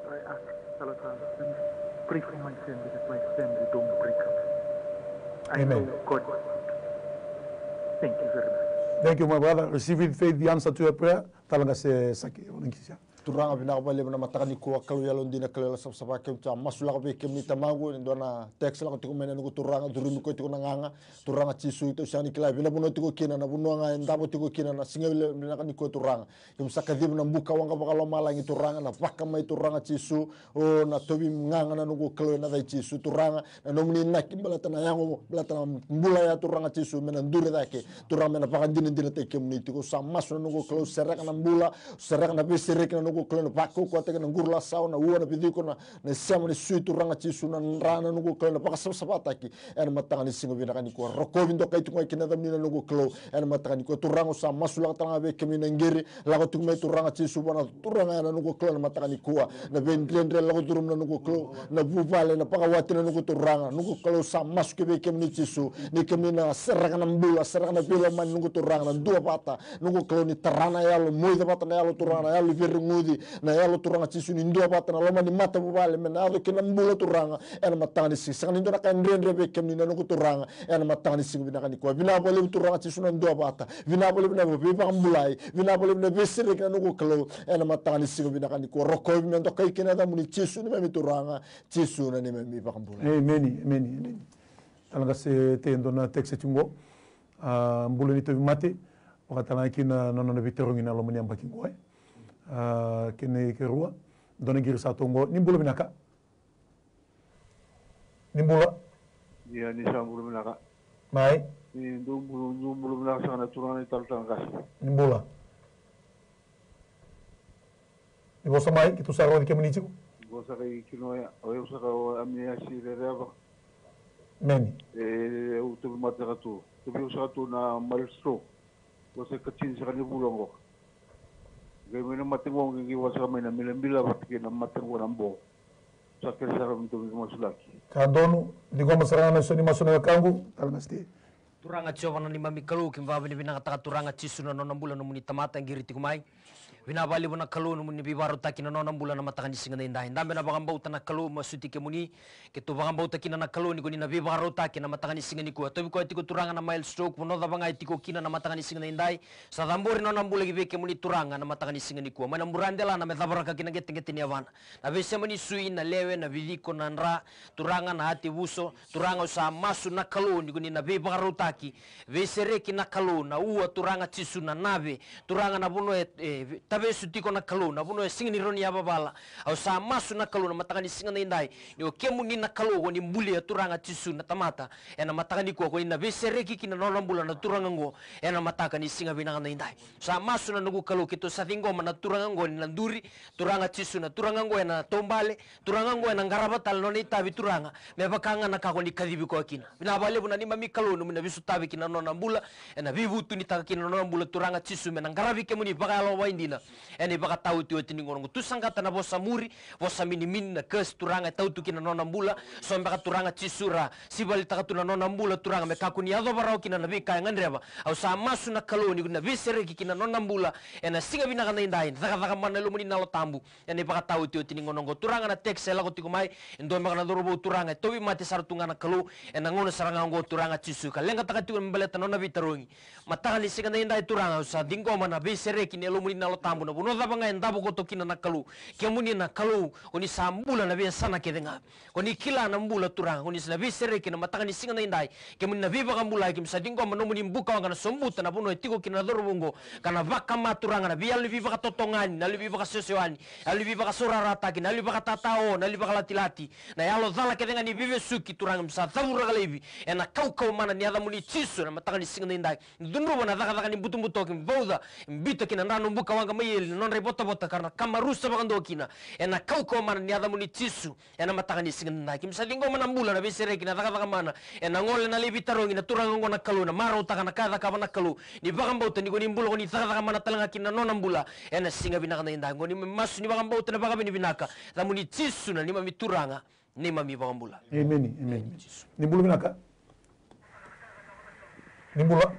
So I ask Allah Ta'ala, please pray for my family that my family don't break up. I Amen. know God. Thank you very much. Thank you, my brother. Receive with faith the answer to your prayer. Talanga se saki. Turanga bina bale na matakani ko kalu yalon dina kalu la sabsaba kem cha masula ka be kem ni tamago ndo na text la ko tiku mena ko turanga durumi ko tiku nganga turanga chisu itu sani kila bina buno tiku kina na buno nga ndabo tiku kina na singel bina kan ko turanga kem sakadi na buka wanga bakalo malangi turanga na baka mai turanga chisu o na tobi nganga na nugo kalu na dai chisu turanga na nomni na kimbala tana yango blatana mbula ya turanga chisu mena ndure dake turanga mena pakan dina te kem ni tiku samas na nugo kalu serak na mbula serak na be serak na nugo klena pako ko tega ngurla saw na uana pidiko na sama ni suitu ranga chisu na rana nugo klena paka sapata ki en matanga ni singo bina kani ko roko bindo kai tunga kina dam ni nugo klo en matanga ni ko turango sa masula tanga be kemi na ngiri la ko tume turanga chisu bona turanga na nugo klo na matanga ni ko na vendrendre la ko turum na nugo klo na buvale na paka wati na nugo turanga nugo klo sa masu ke be kemi ni chisu ni kemi na seraka na mbula seraka na pila man nugo turanga na dua pata nugo klo ni tarana yalo moida pata na yalo turanga yalo verngudi na yalo turanga chisu ni ndoa pata na loma ni mata bubale mena ado kina mbula turanga ena matanga ni sisa ni ndona kan rendre be kem ni nugo turanga ena matanga ni singu bina kan ko bina bole turanga chisu na ndoa pata bina bole bina be pa mbulai bina bole bina be sere kan nugo klo ena matanga ni singu bina kan ko roko mi ndo kai kina da muni chisu ni me turanga chisu na ni me pa mbulai amen talanga se te ndona text chungo mbulu ni to mate wakatala kina nono na viterongi na lomani ambaki ngoe kene kerua dona giri satongo nimbulu binaka nimbula ya ni sambulu binaka mai ni ndumulu binaka sana turana taltanga nimbula ni bosa mai kitu saro di kemuni chiku bosa kai kinoya oyo saka amnia sirereva meni utu matakatu tu satu na malstro bosa kacin sakani bulongo Gaya matingo ngi wasa may na milambila batike na matingo nambo. Sa kesa ramto masulaki. Kadonu di ko masarana so ni masuna kangu talmasti. Turanga chova ni mami kalu kimbabi ni binaka turanga chisuna no nambula no muni tamata ngiri tikumai. Vinabali bona kalu no muni bibaru takina no nambula na matakan di singa indah. Ndambe na bagambau na kalu masuti ke muni ke tu bagambau takina na kalu ni goni na bibaru takina matakan di singa ni ko. Tobi ko tiko turanga na mile stroke no da bangai tiko kina na matakan di singa indai. Sa dambori no nambula gibe ke muni turanga na matakan di singa ni ko. Mana murandela na metabaraka kina getenge ni avana. Na bese muni sui na lewe na vidiko na nra turanga na hati buso turanga sa masu na kalu ni goni na bibaru taki. Vesereki na kalu na ua turanga chisu na nave turanga na buno tabe sutiko na kalu na buno singni roni ya babala au sa masu na kalu na matakani singa na indai ni okemu ni na kalu ni mbuli ya turanga chisu na tamata ena matakani ko na vesereki kina no lambula na turanga ngo ena matakani singa binanga na indai sa masu na nugu kalu kito sa tingo na turanga ngo ni nduri turanga chisu na turanga ngo ena tombale turanga ngo ena ngarabatal no ni tabi turanga me bakanga na kako ni kadibi ko kina binabale buna ni mami kalu no na bisu tabi kina no nambula ena vivutu ni taka kina no nambula turanga chisu mena ngarabi ke muni bakalo waindina eni baka tau tu tini ngono tu sangata na bosa muri bosa mini min na kes turanga tau tu kina no nambula so baka turanga chisura sibali taka tu no nambula turanga me kaku ni ado barau kina na bika ngandreba au sa masu na kaloni na visere kina no nambula ena singa bina kana indai taka mana lu muni na lo tambu eni baka tau tu tini ngono turanga na tek sela ko tikumai ndo baka na dorobo turanga tobi mate sartunga na kalu ena ngono saranga ngo turanga chisu kalenga taka tu mbeleta no na vitarongi mataka ni singa indai turanga sa dingo mana visere kini lu muni na lo tambu na buno da banga ndabo ko tokina na kalu ke muni na kalu oni sambula na bien sana ke denga oni kila na mbula turanga oni sa visere kini mataka ni singa indai ke muni na viva kambula ke sa dingo mana muni mbuka ngana sombuta na buno etiko kina dorobungo kana vaka maturanga na via livi vaka totongani na livi vaka sosewani na livi vaka sorarata kina livi vaka tatao na livi vaka latilati na yalo dhala ke denga ni vive suki turanga msa thavura galevi ena kau mana ni ada muni chisu na mataka ni singa indai dunro na daka ni butumbuto ke boda mbita kina nano mbuka wanga mayeli non rebota bota karena kamarusa bakando kina ena kau mana ni ada muni chisu ena mataka ni singa indai kimsa dingo mana mbula na besere kina daka mana ena ngole na livi tarongi na turanga ngona kalu na maro taka na kada ka na kalu ni bakambauta ni goni mbulo ni daka mana talanga kina nona mbula ena singa binaka na indai ngoni masu ni bakambauta na baka bini binaka na muni chisu na ni mami turanga ni mami bakambula amen nimbulu binaka nimbula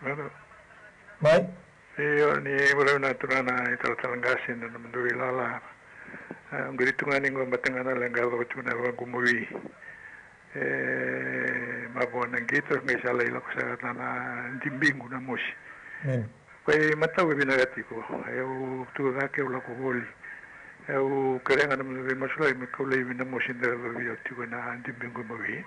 Mai. Iyo ni wala na turana italanggasin na manduri lala. Ang garitungan ng matangana lang gawa ko tuna wa gumuwi. Mabon ng gito ng isalay lang sa na dimbingo na mos. Kaya matawi binagati ko. Ayaw tuwa ke wala ko holi. Ayaw kaya nga naman masulay makulay na mos hindi rabiyo tuwa na dimbingo mawi.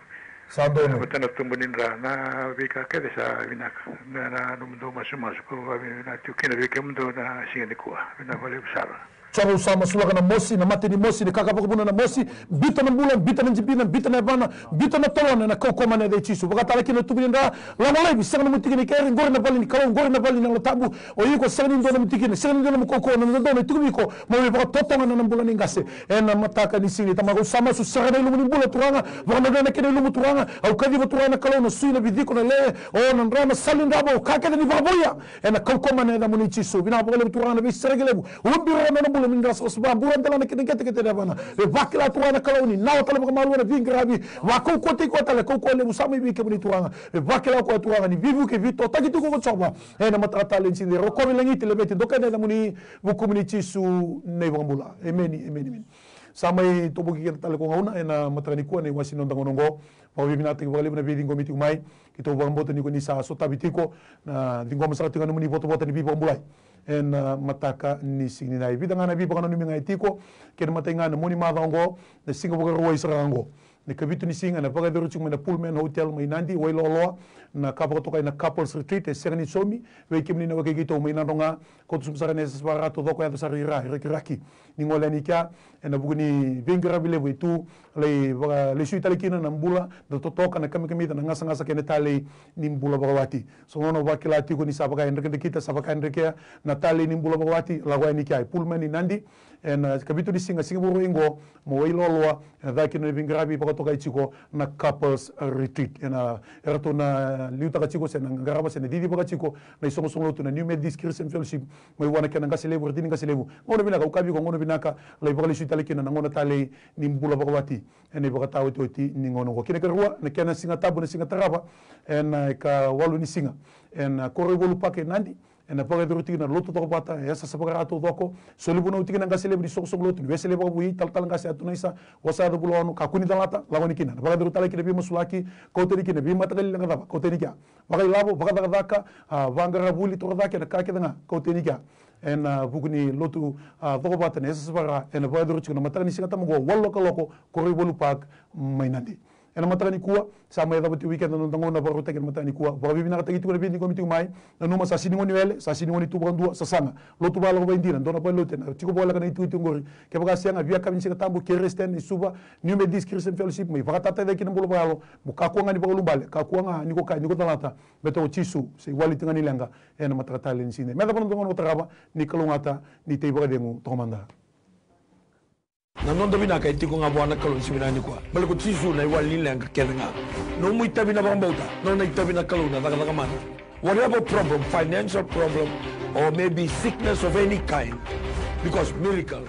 Sado no. Basta natumunin ra na bika kaya sa binaka na numdo masumas ko na tukin na bika mundo na singa ko. Binabalik sara. Charo sama sulaka na mosi na mate ni mosi ni kakapakabuna na mosi bita na bulan bita na jibina bita na bana bita na tolona na kau komana de chisu baka tala kina tubin da la malai bisang na mutiki ni kere ngor na bali ni kalau ngor na bali na tabu o yiko sang ni ndona mutiki ni sang ni ndona mukoko na ndona tukubi ko mo be baka totonga na bulan ni ngase na mataka ni sini tamago sama su sara na lumu bulan turanga baka na kene lumu turanga au kadi turanga kalau na suina bidiko na le o na rama salin dabo kakeda ni baboya na kau komana da muni chisu bina baka turanga bi sergelebu umbi na bulan min ras osba buran tala nakita kete bana e bakila tuana kaloni naw tala kamalu na vingrabi wa ko kote ko tala ko le musami bi ke buni tuanga e bakila ko tuanga ni vivu ke vito tagi tu ko tsoba e na matata len sinde ro ko langi tele beti dokane na muni bu community su ne bambula emeni samai to bugi tala ko ngauna e na matani ko ne wasi non dangonongo pa bibina te wale na bidingo miti mai kito bambota ni ko ni sa so tabitiko na dingo masaratu ngani muni boto ni bi bambulai en mataka ni sini nai vida ngana bi bangana ni ngai tiko ken matenga na moni madango na singa boga roi sarango ne kabitu ni singa na paga deru chuma na Pullman hotel mai nandi wai lolo na kapo to kai na couples retreat e serni somi we kimni na wake gito mai nandonga ko tu sara ne sbarato doko ya sari ra rekiraki ni ngola ni kya en na buguni vingra bile we tu le sui talikina na mbula do to toka na kami na ngasa ken tale ni mbula bagawati so ngono wakila tiko ni sabaka endreke kita sabaka endreke na tale ni mbula bagawati lagwa ni kya Pullman ni nandi en kabitu ni singa buru ingo mo wai lolo en daki na vingra bi to kai chiko na couples retreat en erato na liuta chiko sen ngaraba sen didi boga chiko na songo tu na New Med Christian Fellowship mo wana ken ngaselebu retini ngaselebu ngono binaka ukabi ko ngono binaka le boga sui talikina na ngono tale ni mbula bagawati ene boga tawti ni ngono ko kine kerua na kena singa tabu na singa taraba en ka walu ni singa en korre bolu pake nandi en paga do tigina loto to bata esa sabaga to doko solibu no tigina ngasele bi so loto wesele bo wi tal ngase atuna isa wasa do bulonu ka kuni dalata lawani kina paga do talaki bi musulaki ko teri kina bi matagal nga daba ko teri kya paga labo paga daka vangara buli to daka ka kidanga ko teri kya en buguni lotu to bata esa sabaga en paga do tigina matani singa tamo wallo ka loko ko ribolu pak mainandi ena matani kuwa sama ya dabati weekend no tango na baru taken matani kuwa ba bibi na tagi tukuna bindi komiti mai na numa sa sini ngoni wele sa sini ngoni tu bandua sa sanga lo tu balo ba indina dona pa loten tiko bola kana itu ngori ke baga sianga via kamin sika tambu ke resten ni suba New Med Christian Fellowship mai baga tata de kina bolo balo buka ko ngani bolo bale ka ko nga ni ko kai ni ko talata beto chisu se wali tangani lenga ena matata len sine me da bono ngono taraba ni kalungata ni te baga dengu tomanda na non dobina ka itiko nga bwana kalon siminani kwa bale ko tisu na iwal nilang kedenga no mu itabi na bambauta no na itabi na kaluna daga mana whatever problem, financial problem or maybe sickness of any kind, because miracle